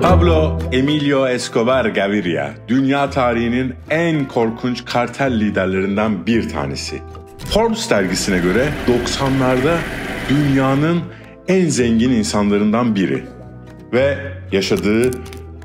Pablo Emilio Escobar Gaviria, dünya tarihinin en korkunç kartel liderlerinden bir tanesi. Forbes dergisine göre 90'larda dünyanın en zengin insanlarından biri ve yaşadığı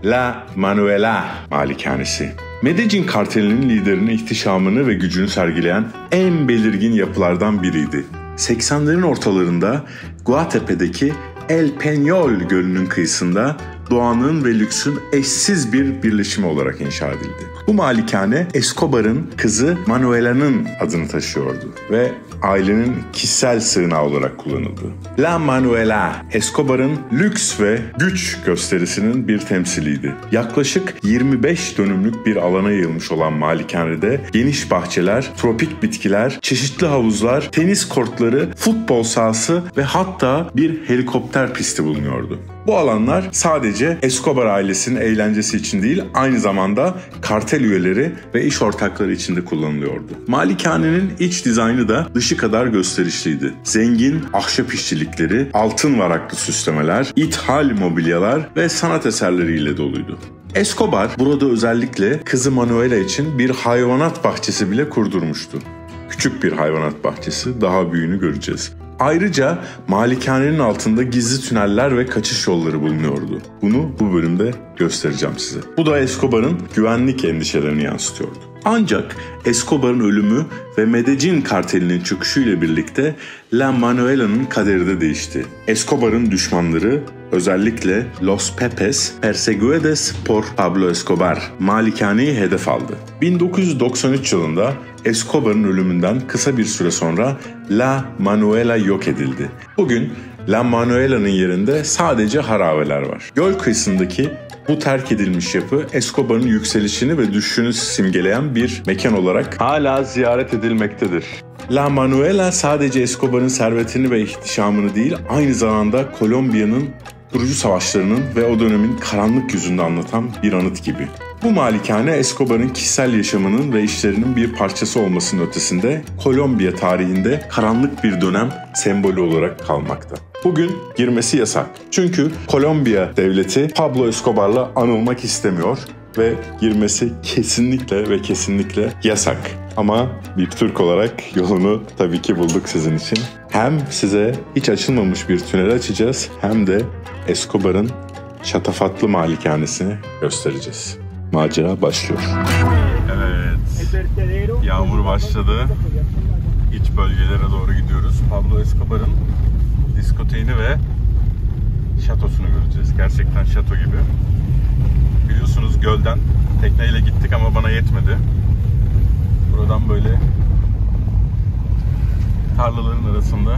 La Manuela malikanesi. Medellin kartelinin liderinin ihtişamını ve gücünü sergileyen en belirgin yapılardan biriydi. 80'lerin ortalarında Guatepe'deki El Peñol Gölü'nün kıyısında doğanın ve lüksün eşsiz bir birleşimi olarak inşa edildi. Bu malikane Escobar'ın kızı Manuela'nın adını taşıyordu ve ailenin kişisel sığınağı olarak kullanıldı. La Manuela, Escobar'ın lüks ve güç gösterisinin bir temsiliydi. Yaklaşık 25 dönümlük bir alana yayılmış olan malikanede geniş bahçeler, tropik bitkiler, çeşitli havuzlar, tenis kortları, futbol sahası ve hatta bir helikopter pisti bulunuyordu. Bu alanlar sadece Escobar ailesinin eğlencesi için değil, aynı zamanda kartel üyeleri ve iş ortakları için de kullanılıyordu. Malikanenin iç dizaynı da dışı kadar gösterişliydi. Zengin ahşap işçilikleri, altın varaklı süslemeler, ithal mobilyalar ve sanat eserleriyle doluydu. Escobar burada özellikle kızı Manuela için bir hayvanat bahçesi bile kurdurmuştu. Küçük bir hayvanat bahçesi, daha büyüğünü göreceğiz. Ayrıca malikanenin altında gizli tüneller ve kaçış yolları bulunuyordu. Bunu bu bölümde göstereceğim size. Bu da Escobar'ın güvenlik endişelerini yansıtıyordu. Ancak Escobar'ın ölümü ve Medellin kartelinin çöküşüyle birlikte La Manuela'nın kaderi de değişti. Escobar'ın düşmanları, özellikle Los Pepes Perseguidos por Pablo Escobar malikaneyi hedef aldı. 1993 yılında Escobar'ın ölümünden kısa bir süre sonra La Manuela yok edildi. Bugün La Manuela'nın yerinde sadece harabeler var. Göl kıyısındaki bu terk edilmiş yapı Escobar'ın yükselişini ve düşüşünü simgeleyen bir mekan olarak hala ziyaret edilmektedir. La Manuela sadece Escobar'ın servetini ve ihtişamını değil, aynı zamanda Kolombiya'nın kurucu savaşlarının ve o dönemin karanlık yüzünü anlatan bir anıt gibi. Bu malikane Escobar'ın kişisel yaşamının ve işlerinin bir parçası olmasının ötesinde Kolombiya tarihinde karanlık bir dönem sembolü olarak kalmakta. Bugün girmesi yasak. Çünkü Kolombiya devleti Pablo Escobar'la anılmak istemiyor ve girmesi kesinlikle ve kesinlikle yasak. Ama bir Türk olarak yolunu tabii ki bulduk sizin için. Hem size hiç açılmamış bir tünel açacağız hem de Escobar'ın şatafatlı malikanesini göstereceğiz. Macera başlıyor. Evet, yağmur başladı. İç bölgelere doğru gidiyoruz. Pablo Escobar'ın diskoteğini ve şatosunu göreceğiz. Gerçekten şato gibi. Biliyorsunuz gölden tekneyle gittik ama bana yetmedi. Buradan böyle tarlaların arasında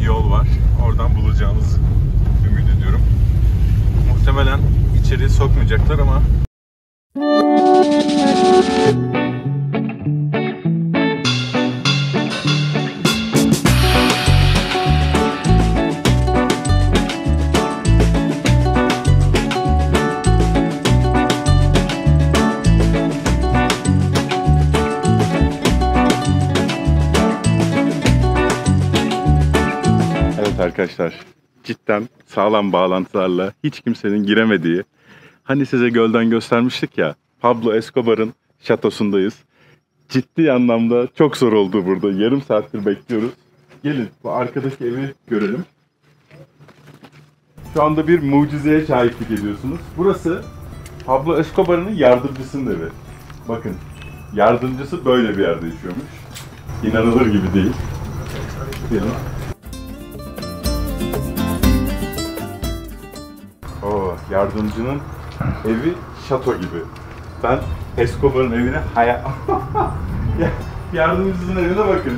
yol var. Oradan bulacağımızı ümit ediyorum. Muhtemelen içeri sokmayacaklar ama arkadaşlar, cidden sağlam bağlantılarla hiç kimsenin giremediği, hani size gölden göstermiştik ya, Pablo Escobar'ın şatosundayız. Ciddi anlamda çok zor oldu burada. Yarım saattir bekliyoruz. Gelin bu arkadaki evi görelim. Şu anda bir mucizeye şahitlik ediyorsunuz. Burası Pablo Escobar'ın yardımcısının evi. Bakın, yardımcısı böyle bir yerde yaşıyormuş. İnanılır gibi değil. Gelin. Yardımcının evi şato gibi. Ben Escobar'ın evine yardımcısının evine bakın.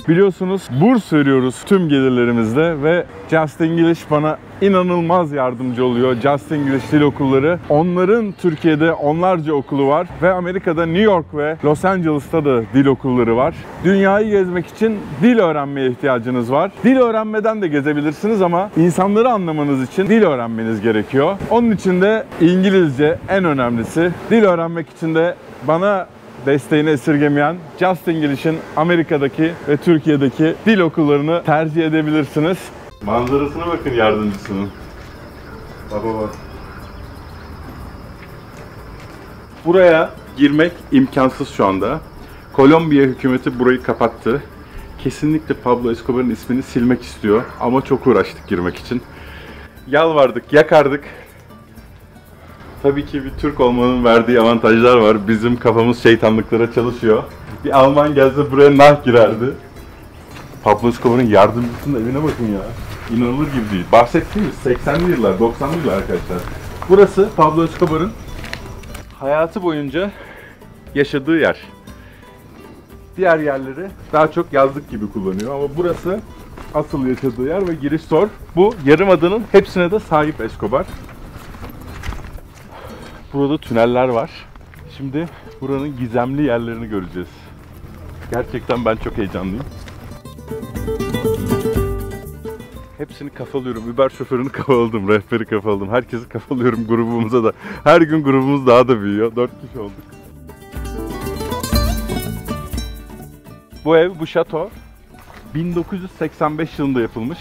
Biliyorsunuz burs veriyoruz tüm gelirlerimizde ve Just English bana inanılmaz yardımcı oluyor. Just English dil okulları. Onların Türkiye'de onlarca okulu var ve Amerika'da New York ve Los Angeles'ta da dil okulları var. Dünyayı gezmek için dil öğrenmeye ihtiyacınız var. Dil öğrenmeden de gezebilirsiniz ama insanları anlamanız için dil öğrenmeniz gerekiyor. Onun için de İngilizce en önemlisi. Dil öğrenmek için de bana desteğini esirgemeyen Just English'in Amerika'daki ve Türkiye'deki dil okullarını tercih edebilirsiniz. Manzarasına bakın yardımcısının. Baba bak. Buraya girmek imkansız şu anda. Kolombiya hükümeti burayı kapattı. Kesinlikle Pablo Escobar'ın ismini silmek istiyor ama çok uğraştık girmek için. Yalvardık, yakardık. Tabii ki bir Türk olmanın verdiği avantajlar var. Bizim kafamız şeytanlıklara çalışıyor. Bir Alman gelse buraya nah girerdi. Pablo Escobar'ın yardımcısının evine bakın ya. İnanılır gibi değil. Bahsettiğimiz 80'li yıllar, 90'lı yıllar arkadaşlar. Burası Pablo Escobar'ın hayatı boyunca yaşadığı yer. Diğer yerleri daha çok yazlık gibi kullanıyor ama burası asıl yaşadığı yer ve giriş zor. Bu yarımadanın hepsine de sahip Escobar. Burada tüneller var. Şimdi buranın gizemli yerlerini göreceğiz. Gerçekten ben çok heyecanlıyım. Hepsini kafalıyorum. Uber şoförünü kafaladım, rehberi kafaladım. Herkesi kafalıyorum grubumuza da. Her gün grubumuz daha da büyüyor. 4 kişi olduk. Bu ev, bu şato 1985 yılında yapılmış.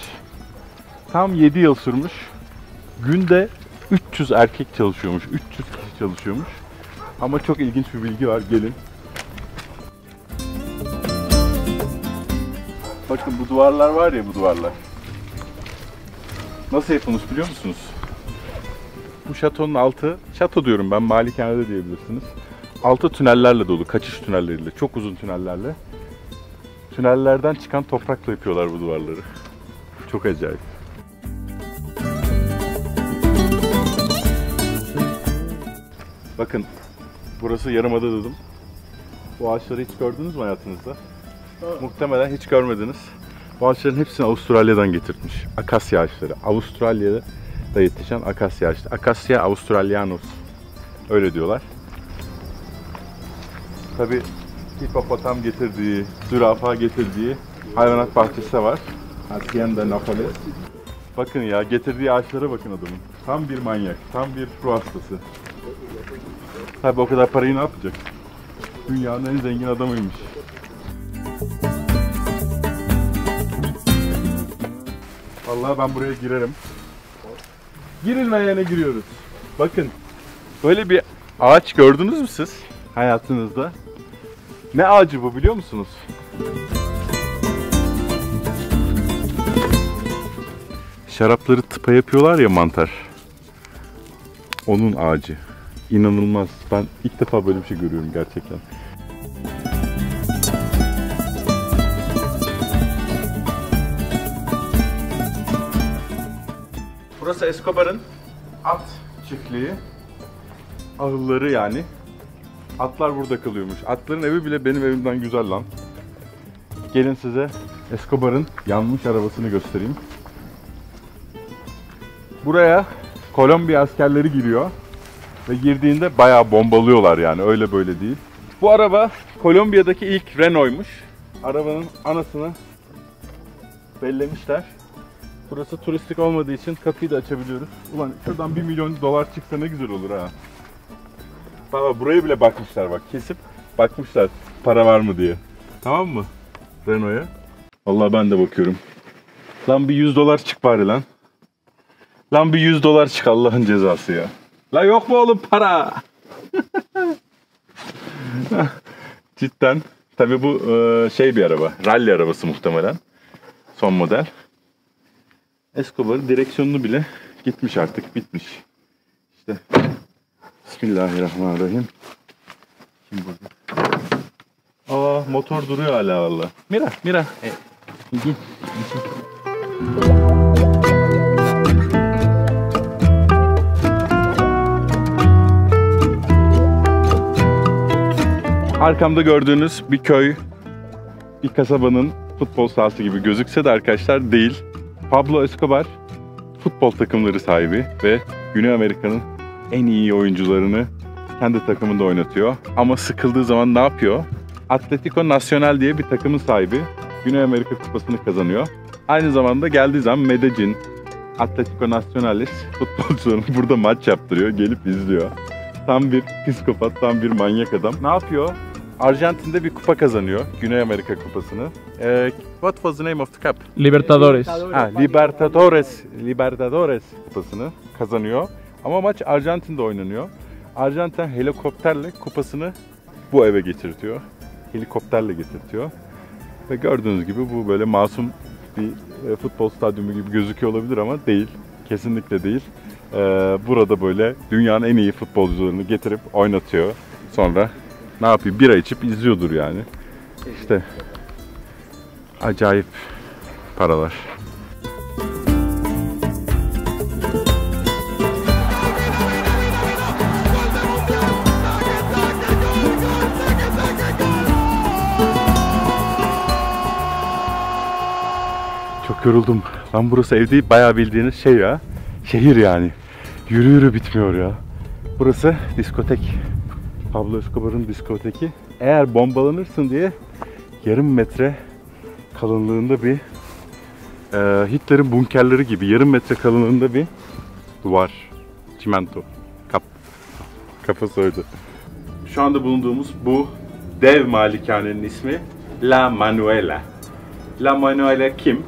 Tam 7 yıl sürmüş. Günde 300 erkek çalışıyormuş. 300 kişi çalışıyormuş. Ama çok ilginç bir bilgi var. Gelin. Bakın bu duvarlar var ya, bu duvarlar. Nasıl yapılmış biliyor musunuz? Bu şatonun altı, şato diyorum ben, malikanede diyebilirsiniz. Altı tünellerle dolu, kaçış tünelleriyle, çok uzun tünellerle. Tünellerden çıkan toprakla yapıyorlar bu duvarları. Çok acayip. Bakın, burası yarımada dedim. Bu ağaçları hiç gördünüz mü hayatınızda? Muhtemelen hiç görmediniz. Bu ağaçların hepsini Avustralya'dan getirtmiş. Akasya ağaçları. Avustralya'da yetişen akasya ağaçları. Akasya australianus. Öyle diyorlar. Tabi hipopotam getirdiği, zürafa getirdiği hayvanat bahçesi var. Hacienda Nápoles. Bakın ya, getirdiği ağaçlara bakın adamın. Tam bir manyak, tam bir ruh hastası. Tabi o kadar parayı ne yapacak? Dünyanın en zengin adamıymış. Vallahi ben buraya girerim. Girilmeyene giriyoruz. Bakın, böyle bir ağaç gördünüz mü siz hayatınızda? Ne ağacı bu biliyor musunuz? Şarapları tıpa yapıyorlar ya, mantar. Onun ağacı. İnanılmaz. Ben ilk defa böyle bir şey görüyorum gerçekten. Burası Escobar'ın at çiftliği. Ahılları yani. Atlar burada kalıyormuş. Atların evi bile benim evimden güzel lan. Gelin size Escobar'ın yanmış arabasını göstereyim. Buraya Kolombiya askerleri giriyor. Ve girdiğinde bayağı bombalıyorlar yani, öyle böyle değil. Bu araba Kolombiya'daki ilk Renault'ymuş. Arabanın anasını bellemişler. Burası turistik olmadığı için kapıyı da açabiliyoruz. Ulan şuradan $1 milyon çıksa ne güzel olur ha. Valla buraya bile bakmışlar bak, kesip bakmışlar para var mı diye. Tamam mı? Renault'a. Vallahi ben de bakıyorum. Lan bir $100 çık bari lan. Lan bir $100 çık Allah'ın cezası ya. La yok mu oğlum para? Cidden. Tabii bu şey bir araba. Rally arabası muhtemelen. Son model. Escobar'ın direksiyonunu bile gitmiş artık. Bitmiş. İşte. Bismillahirrahmanirrahim. Kim burada? Aa, motor duruyor hala valla. Mira, mira. Gel. Arkamda gördüğünüz bir köy, bir kasabanın futbol sahası gibi gözükse de arkadaşlar değil. Pablo Escobar futbol takımları sahibi ve Güney Amerika'nın en iyi oyuncularını kendi takımında oynatıyor. Ama sıkıldığı zaman ne yapıyor? Atlético Nacional diye bir takımın sahibi. Güney Amerika Kupası'nı kazanıyor. Aynı zamanda geldiği zaman Medellin, Atlético Nacionales futbolcularını burada maç yaptırıyor. Gelip izliyor. Tam bir psikopat, tam bir manyak adam. Ne yapıyor? Arjantin'de bir kupa kazanıyor. Güney Amerika Kupası'nı. What was the name of the cup? Libertadores. Libertadores kupasını kazanıyor. Ama maç Arjantin'de oynanıyor. Arjantin helikopterle kupasını bu eve getirtiyor. Helikopterle getirtiyor. Ve gördüğünüz gibi bu böyle masum bir futbol stadyumu gibi gözüküyor olabilir ama değil. Kesinlikle değil. Burada böyle dünyanın en iyi futbolcularını getirip oynatıyor. Sonra ne yapıyor? Bira içip izliyordur yani. İşte acayip paralar. Çok yoruldum. Lan burası ev değil, bayağı bildiğiniz şey ya. Şehir yani. Yürü yürü bitmiyor ya. Burası diskotek. Pablo Escobar'ın diskoteki. Eğer bombalanırsın diye yarım metre kalınlığında bir Hitler'in bunkerleri gibi yarım metre kalınlığında bir duvar. Çimento. Kafası oydu. Şu anda bulunduğumuz bu dev malikanenin ismi La Manuela. La Manuela kim?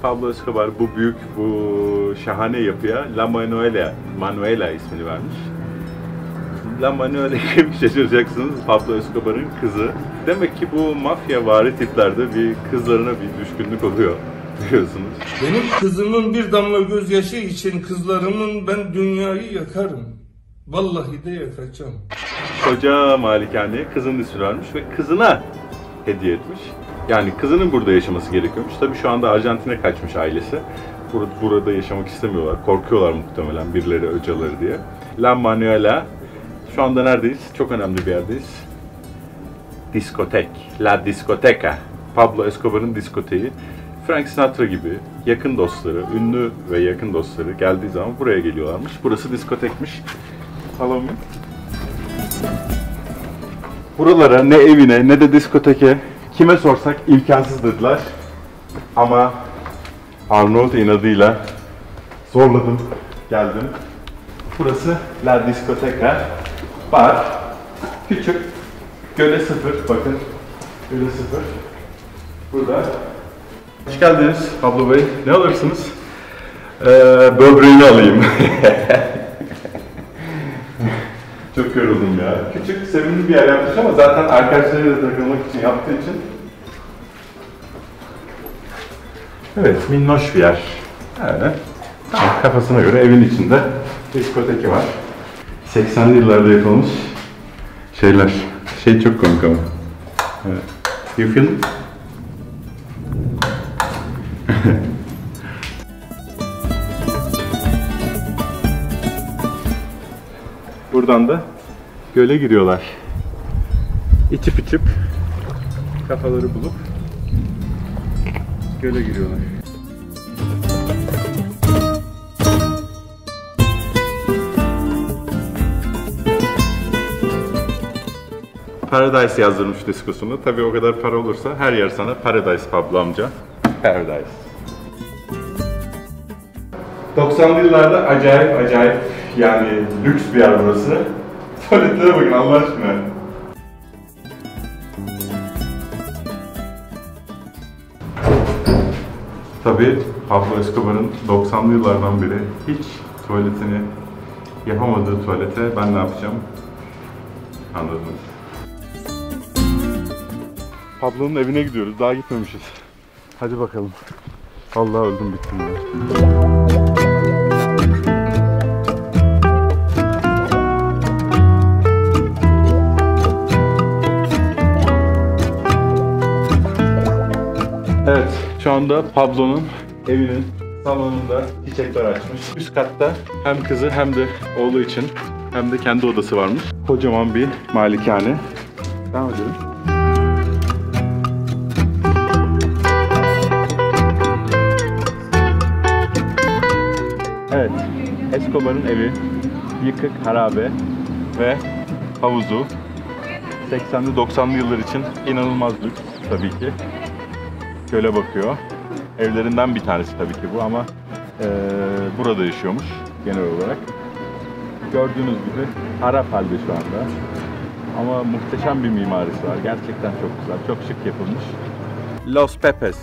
Pablo Escobar bu büyük, bu şahane yapıya La Manuela ismini vermiş. La Manuela kim şaşıracaksınız? Pablo Escobar'ın kızı. Demek ki bu mafyavari tiplerde bir kızlarına bir düşkünlük oluyor. Biliyorsunuz. Benim kızımın bir damla gözyaşı için kızlarımın ben dünyayı yakarım. Vallahi de yakacağım. Koca malikaneye kızının ismini vermiş ve kızına hediye etmiş. Yani kızının burada yaşaması gerekiyormuş. Tabii şu anda Arjantin'e kaçmış ailesi. Burada yaşamak istemiyorlar. Korkuyorlar muhtemelen birileri öcaları diye. La Manuela. Şu anda neredeyiz? Çok önemli bir yerdeyiz. Diskotek. La Discoteca. Pablo Escobar'ın diskoteği. Frank Sinatra gibi yakın dostları, ünlü ve yakın dostları geldiği zaman buraya geliyorlarmış. Burası diskotekmiş. Salon mu? Buralara ne evine ne de diskoteke kime sorsak imkansız dediler. Ama Arnold inadıyla zorladım, geldim. Burası La Discoteca. Bar. Küçük. Göle sıfır. Bakın. Göle sıfır. Burada. Hoş geldiniz Pablo Bey. Ne alırsınız? Böbreğini alayım. Çok yoruldum ya. Küçük, sevimli bir yer yapmış ama zaten arkadaşlarıyla takılmak için yaptığı için. Evet, minnoş bir yer. Evet. Tamam, kafasına göre evin içinde diskoteki var. 80'li yıllarda yapılmış şeyler. Şey çok komik ama. Evet. You feel it? Buradan da göle giriyorlar. İçip kafaları bulup göle giriyorlar. Paradise yazdırmış diskosunu. Tabii o kadar para olursa her yer sana Paradise Pablo amca. Paradise. 90'lı yıllarda acayip yani lüks bir yer burası. Tuvaletlere bakın Allah aşkına. Tabii Pablo Escobar'ın 90'lı yıllardan beri hiç tuvaletini yapamadığı tuvalete ben ne yapacağım? Anladınız. Pablo'nun evine gidiyoruz. Daha gitmemişiz. Hadi bakalım. Vallahi öldüm bittim ya. Evet, şu anda Pablo'nun evinin salonunda çiçekler açmış. Üst katta hem kızı hem de oğlu için hem de kendi odası varmış. Kocaman bir malikane. Devam edelim. Evet, Escobar'ın evi, yıkık, harabe ve havuzu. 80'li 90'lı yıllar için inanılmaz lüks tabii ki. Göle bakıyor. Evlerinden bir tanesi tabii ki bu ama burada yaşıyormuş genel olarak. Gördüğünüz gibi harap halde şu anda. Ama muhteşem bir mimarisi var. Gerçekten çok güzel, çok şık yapılmış. Los Pepes.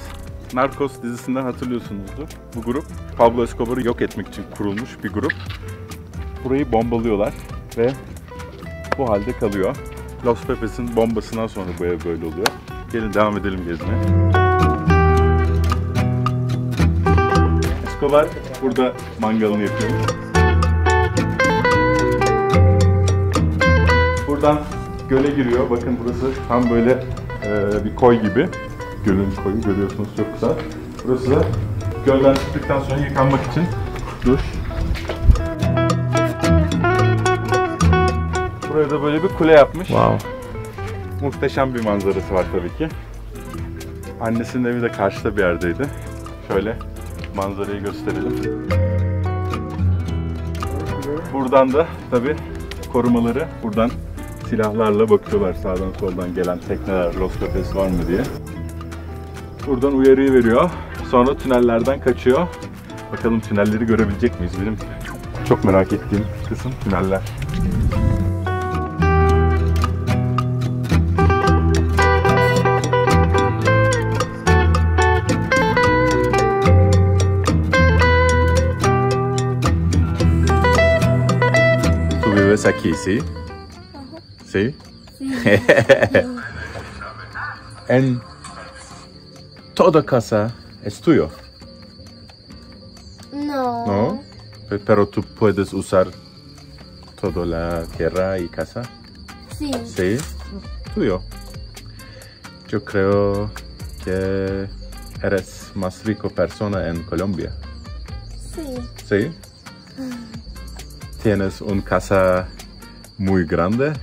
Narcos dizisinden hatırlıyorsunuzdur. Bu grup Pablo Escobar'ı yok etmek için kurulmuş bir grup. Burayı bombalıyorlar ve bu halde kalıyor. Los Pepes'in bombasından sonra bu ev böyle oluyor. Gelin devam edelim gezmeye. Escobar burada mangalını yapıyor. Buradan göle giriyor. Bakın burası tam böyle bir koy gibi. Gölün koyu görüyorsunuz, çok güzel. Burası da gölden çıktıktan sonra yıkanmak için duş. Buraya da böyle bir kule yapmış. Wow. Muhteşem bir manzarası var tabii ki. Annesinin evi de karşıda bir yerdeydi. Şöyle manzarayı gösterelim. Buradan da tabii korumaları buradan silahlarla bakıyorlar sağdan soldan gelen tekneler, Los Pepes var mı diye. Buradan uyarıyı veriyor. Sonra tünellerden kaçıyor. Bakalım tünelleri görebilecek miyiz? Benim çok merak ettiğim kısım tüneller. Tu vives aquí, ¿sí? ¿Sí? En toda casa es tuyo, No. ¿no? Pero tú puedes usar toda la tierra y casa. Sí. Sí, tuyo. Yo creo que eres más rico persona en Colombia. Sí. Sí. Tienes una casa muy grande.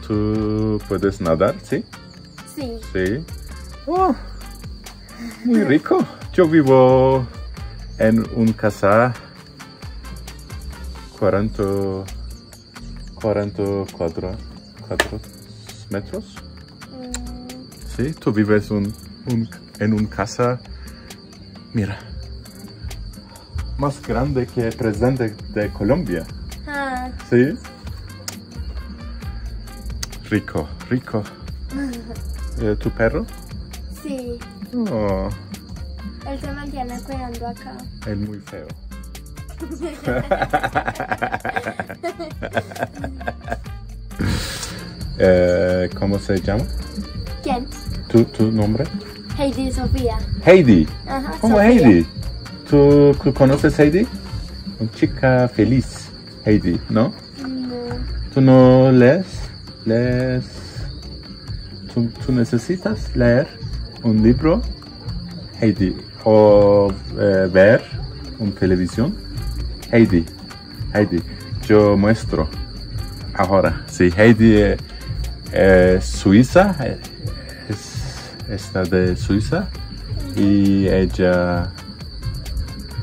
Tú puedes nadar, ¿sí? Sí. Sí. Oh, muy rico. Yo vivo en una casa 40 metros. Sí, tú vives en una casa, mira, más grande que el presidente de Colombia. Ah. Sí. Rico, rico. ¿Tu perro? Sí. Oh, Él se mantiene cuidando acá. es muy feo. ¿Cómo se llama? ¿Quién? ¿Tu nombre? Heidi Sofía. Heidi. Ajá. ¿Cómo Sofía. Heidi? ¿Tú conoces Heidi? Una chica feliz, Heidi, ¿no? No. ¿Tú no lees? ¿Tú necesitas leer un libro, Heidi? ¿O ver una televisión? Heidi, yo muestro ahora. Sí, Heidi es suiza, está de Suiza y ella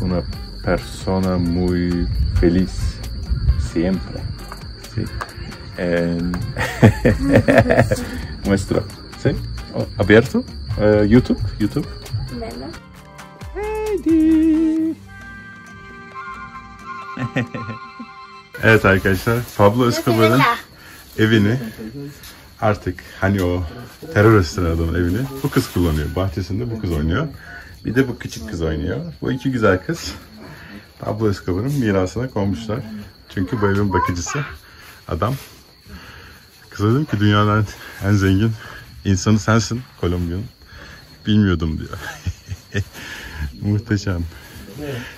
una persona muy feliz siempre. Sí. Muestro, ¿sí? ¿Abierto? YouTube. Bueno. Heidi. Evet arkadaşlar, Pablo Escobar'ın evini artık hani o terör estiren adamın evini bu kız kullanıyor. Bahçesinde bu kız oynuyor. Bir de bu küçük kız oynuyor. Bu iki güzel kız Pablo Escobar'ın mirasına konmuşlar. Çünkü bu evin bakıcısı adam. Kıza dedim ki dünyanın en zengin insanı sensin Kolombiya'nın. Bilmiyordum diyor. Muhteşem.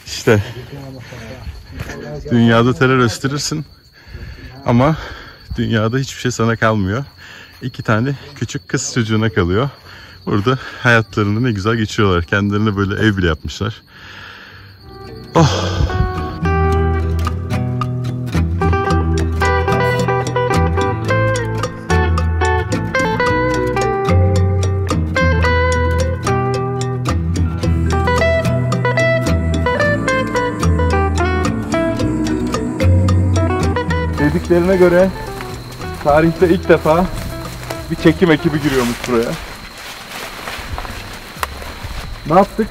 İşte dünyada terör estirirsin ama dünyada hiçbir şey sana kalmıyor. 2 tane küçük kız çocuğuna kalıyor. Burada hayatlarını ne güzel geçiriyorlar. Kendilerine böyle ev bile yapmışlar. Oh. Dediklerine göre tarihte ilk defa bir çekim ekibi giriyormuş buraya. Ne yaptık?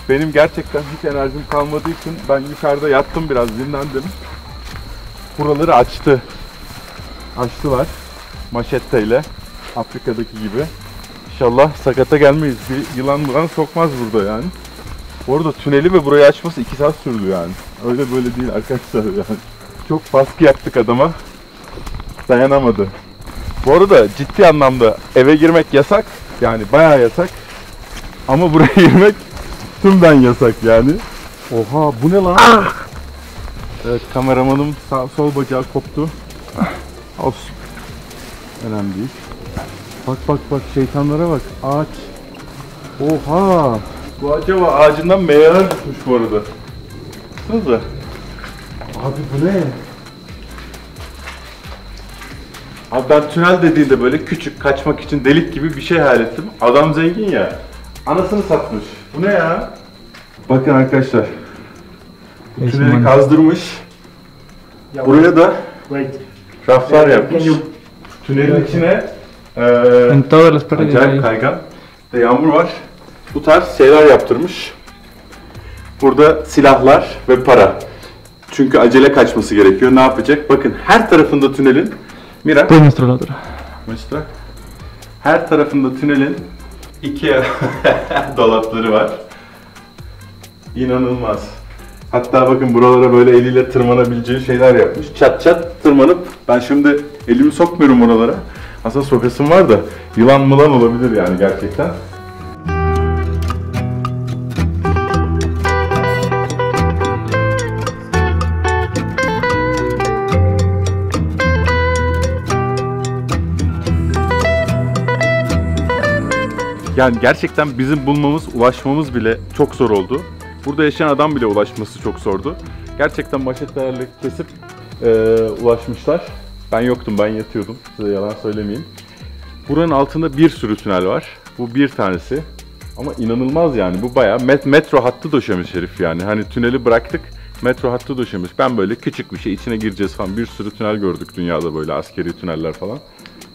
Benim gerçekten hiç enerjim kalmadığı için ben yukarıda yattım, biraz dinlendim. Buraları açtılar maşetteyle, Afrika'daki gibi. İnşallah sakata gelmeyiz. Bir yılan sokmaz burada yani. Bu arada tüneli ve burayı açması 2 saat sürdü yani. Öyle böyle değil arkadaşlar yani. Çok baskı yaptık adama. Dayanamadı. Bu arada ciddi anlamda eve girmek yasak. Yani bayağı yasak. Ama buraya girmek tümden yasak yani. Oha bu ne lan? Evet, kameramanım sol bacağı koptu. Olsun. Önemli değil. Bak şeytanlara bak. Ağaç. Oha. Bu acaba ağacından meyveler düşmüş bu arada. Baksanıza. Abi bu ne? Abi ben tünel dediğinde böyle küçük, kaçmak için delik gibi bir şey hayal ettim. Adam zengin ya. Anasını satmış. Bu ne ya? Bakın arkadaşlar. Bu tüneli kazdırmış. Buraya da raflar yapmış. Tünelin içine acayip kaygan ve yağmur var. Bu tarz şeyler yaptırmış. Burada silahlar ve para. Çünkü acele kaçması gerekiyor. Ne yapacak? Bakın her tarafında tünelin Mira. Muestra. Her tarafında tünelin 2 dolapları var. İnanılmaz. Hatta bakın buralara böyle eliyle tırmanabileceği şeyler yapmış. Çat çat tırmanıp, ben şimdi elimi sokmuyorum oralara. Aslında sokasım var da yılan mılan olabilir yani gerçekten. Yani gerçekten bizim bulmamız, ulaşmamız bile çok zor oldu. Burada yaşayan adam bile ulaşması çok zordu. Gerçekten maşetlerle kesip ulaşmışlar. Ben yoktum, ben yatıyordum. Size yalan söylemeyeyim. Buranın altında bir sürü tünel var. Bu bir tanesi. Ama inanılmaz yani. Bu bayağı metro hattı döşemiş herif yani. Hani tüneli bıraktık, metro hattı döşemiş. Ben böyle küçük bir şey, içine gireceğiz falan. Bir sürü tünel gördük dünyada, böyle askeri tüneller falan.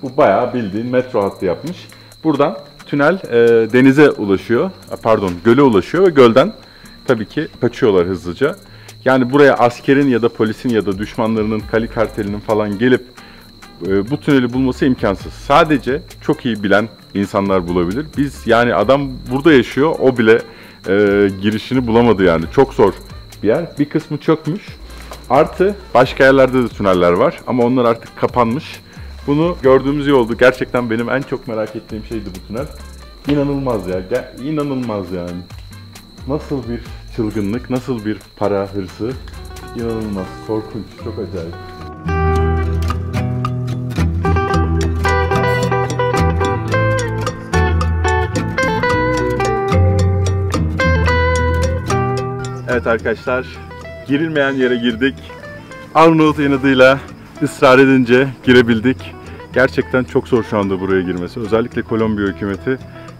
Bu bayağı bildiğin metro hattı yapmış. Buradan tünel denize ulaşıyor. Pardon, göle ulaşıyor ve gölden tabii ki kaçıyorlar hızlıca. Yani buraya askerin ya da polisin ya da düşmanlarının, Kali kartelinin falan gelip bu tüneli bulması imkansız. Sadece çok iyi bilen insanlar bulabilir. Biz yani adam burada yaşıyor, o bile girişini bulamadı yani. Çok zor bir yer. Bir kısmı çökmüş. Artı başka yerlerde de tüneller var ama onlar artık kapanmış. Bunu gördüğümüz iyi oldu. Gerçekten benim en çok merak ettiğim şeydi bu tünel. İnanılmaz ya. İnanılmaz yani. Nasıl bir çılgınlık, nasıl bir para hırsı. İnanılmaz, korkunç, çok acayip. Evet arkadaşlar, girilmeyen yere girdik. Arnavut inadıyla ısrar edince girebildik. Gerçekten çok zor şu anda buraya girmesi. Özellikle Kolombiya hükümeti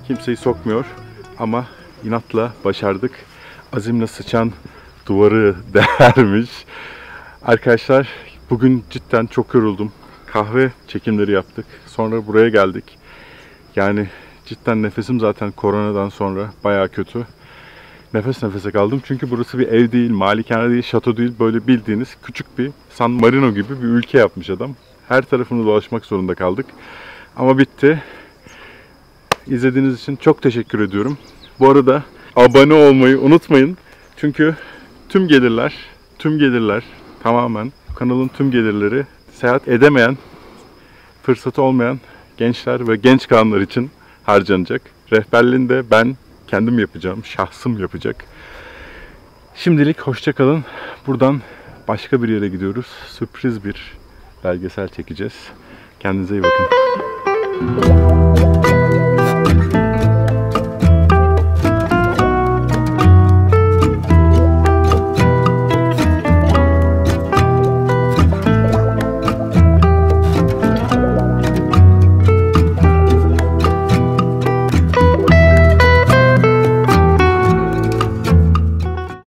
kimseyi sokmuyor. Ama inatla başardık. Azimle sıçan duvarı değermiş. Arkadaşlar bugün cidden çok yoruldum. Kahve çekimleri yaptık. Sonra buraya geldik. Yani cidden nefesim zaten koronadan sonra bayağı kötü. Nefes nefese kaldım çünkü burası bir ev değil, malikane değil, şato değil. Böyle bildiğiniz küçük bir San Marino gibi bir ülke yapmış adam. Her tarafını dolaşmak zorunda kaldık. Ama bitti. İzlediğiniz için çok teşekkür ediyorum. Bu arada abone olmayı unutmayın. Çünkü tüm gelirler tamamen kanalın tüm gelirleri seyahat edemeyen, fırsatı olmayan gençler ve genç kalanlar için harcanacak. Rehberliğini de ben kendim yapacağım, şahsım yapacak. Şimdilik hoşça kalın. Buradan başka bir yere gidiyoruz. Sürpriz bir belgesel çekeceğiz. Kendinize iyi bakın.